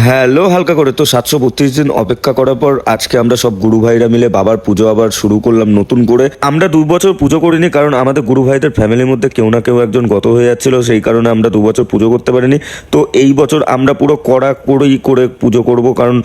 Hello, হালকা করে তো 732 দিন অপেক্ষা করার পর আজকে আমরা সব গুরু ভাইরা মিলে বাবার পুজো আবার শুরু করলাম নতুন করে। আমরা 2 বছর পুজো করিনি, কারণ আমাদের গুরু ভাইদের ফ্যামিলির মধ্যে কেউ না কেউ একজন গত হয়ে যাচ্ছিল, সেই কারণে আমরা 2 বছর পুজো করতে পারিনি। তো এই বছর আমরা পুরো কড়াকড়ি করে পুজো করব, কারণ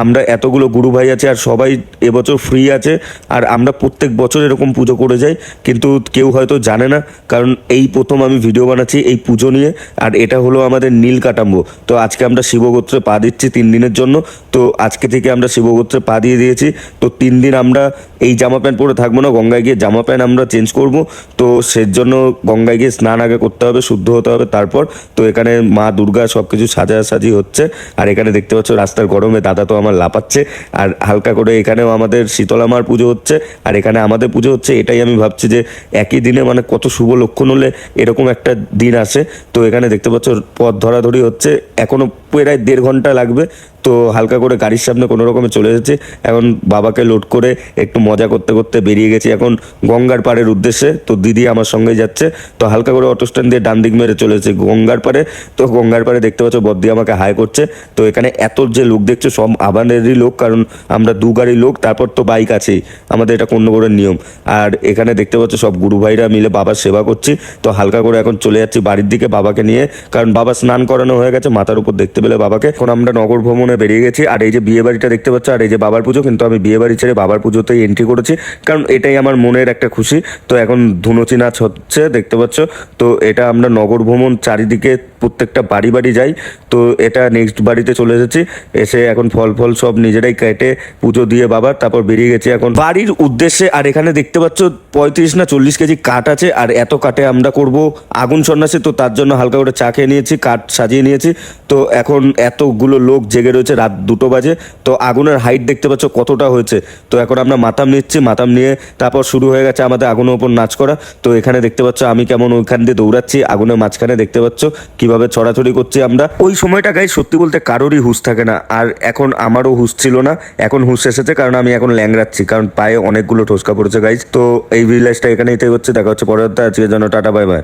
আমরা এতগুলো গুরু ভাই আছে আর সবাই এবছর ফ্রি আছে। আর আমরা প্রত্যেক বছর এরকম পুজো করে যাই, কিন্তু কেউ হয়তো জানে না, কারণ এই প্রথম আমি ভিডিও বানাচ্ছি এই পুজো নিয়ে। আর এটা হলো আমাদের নীল কাটাম্ব। তো আজকে আমরা শিবগোত্রে পা দিচ্ছি 3 দিনের জন্য। তো আজকে থেকে আমরা শিবগোত্রে পা দিয়ে দিয়েছি। তো 3 দিন আমরা এই জামা প্যান্ট পরে থাকবো না, গঙ্গায় গিয়ে জামা প্যান্ট আমরা চেঞ্জ করব। তো সেজন্য গঙ্গায় গিয়ে স্নান আগে করতে হবে, শুদ্ধ হতে হবে তারপর। তো এখানে মা দুর্গা সব কিছু সাজাসাজি হচ্ছে। আর এখানে দেখতে পাচ্ছ রাস্তার গরমে দাদা তো আমার লাপাচ্ছে। আর হালকা করে এখানেও আমাদের শীতলা মার পুজো হচ্ছে, আর এখানে আমাদের পুজো হচ্ছে। এটাই আমি ভাবছি যে একই দিনে মানে কত শুভ লক্ষণ হলে এরকম একটা দিন আসে। তো এখানে দেখতে পাচ্ছ পথ ধরাধরি হচ্ছে, এখনো প্রায় 1.5 ঘন্টা লাগবে। তো হালকা করে গাড়ির সামনে কোনো রকমে চলে এসেছি। এখন বাবাকে লোড করে একটু মজা করতে করতে বেরিয়ে গেছি এখন গঙ্গার পাড়ের উদ্দেশ্যে। তো দিদি আমার সঙ্গে যাচ্ছে। তো হালকা করে অটো স্ট্যান্ড দিয়ে ডান দিক মেরে চলে এসেছি গঙ্গার পাড়ে। তো গঙ্গার পাড়ে দেখতে পাচ্ছ বদ্দি আমাকে হাই করছে। তো এখানে এত যে লোক দেখছো সব আবানেরই লোক, কারণ আমরা 2 গাড়ি লোক, তারপর তো বাইক আছেই, আমাদের এটা কন্যগড়ের নিয়ম। আর এখানে দেখতে পাচ্ছ সব গুরু ভাইরা মিলে বাবার সেবা করছি। তো হালকা করে এখন চলে যাচ্ছি বাড়ির দিকে বাবাকে নিয়ে, কারণ বাবা স্নান করানো হয়ে গেছে মাথার উপর দেখতে পেলে বাবাকে। এখন আমরা নগর ভ্রমণে বেরিয়ে গেছি। আর এই যে বিয়ে বাড়িটা দেখতে পাচ্ছ, আর এই যে বাবার পুজো, কিন্তু আমি বিয়ে বাড়ি ছেড়ে বাবার পুজোতেই এন্ট্রি করেছি, কারণ এটাই আমার মনের একটা খুশি। তো এখন ধুনুচি নাচ হচ্ছে দেখতে পাচ্ছ। তো এটা আমরা নগর ভ্রমণ চারিদিকে প্রত্যেকটা বাড়ি বাড়ি যাই। তো এটা নেক্সট বাড়িতে চলে এসেছি, এসে এখন ফল ফল সব নিজেরাই কেটে পুজো দিয়ে বাবার তারপর বেরিয়ে গেছি এখন বাড়ির উদ্দেশ্যে। আর এখানে দেখতে পাচ্ছ 35 না 40 কেজি কাঠ আছে, আর এত কাঠে আমরা করব আগুন সন্ন্যাসী। তো তার জন্য হালকা করে চা খেয়ে নিয়েছি, কাঠ সাজিয়ে নিয়েছি। তো এখন এতগুলো লোক জেগে রয়েছে, রাত 2টো বাজে। তো আগুনের হাইট দেখতে পাচ্ছ কতটা হয়েছে। তো এখন আমরা মাতাম নিচ্ছি, মাতাম নিয়ে তারপর শুরু হয়ে গেছে আমাদের আগুনের ওপর নাচ করা। তো এখানে দেখতে পাচ্ছ আমি কেমন ওইখান দিয়ে দৌড়াচ্ছি আগুনের মাঝখানে, দেখতে পাচ্ছ কিভাবে ছড়াছড়ি করছি আমরা। ওই সময়টা গাই সত্যি বলতে কারোরই হুঁশ থাকে না, আর এখন আমারও হুঁশ ছিল না, এখন হুঁশ এসেছে, কারণ আমি এখন ল্যাংড়াচ্ছি, কারণ পায়ে অনেকগুলো ঠোসকা পড়েছে গাইজ। তো এই ভিলেজটা এখানেই হচ্ছে, দেখা হচ্ছে পরের আজকের জন্য টাটা বাই বাই।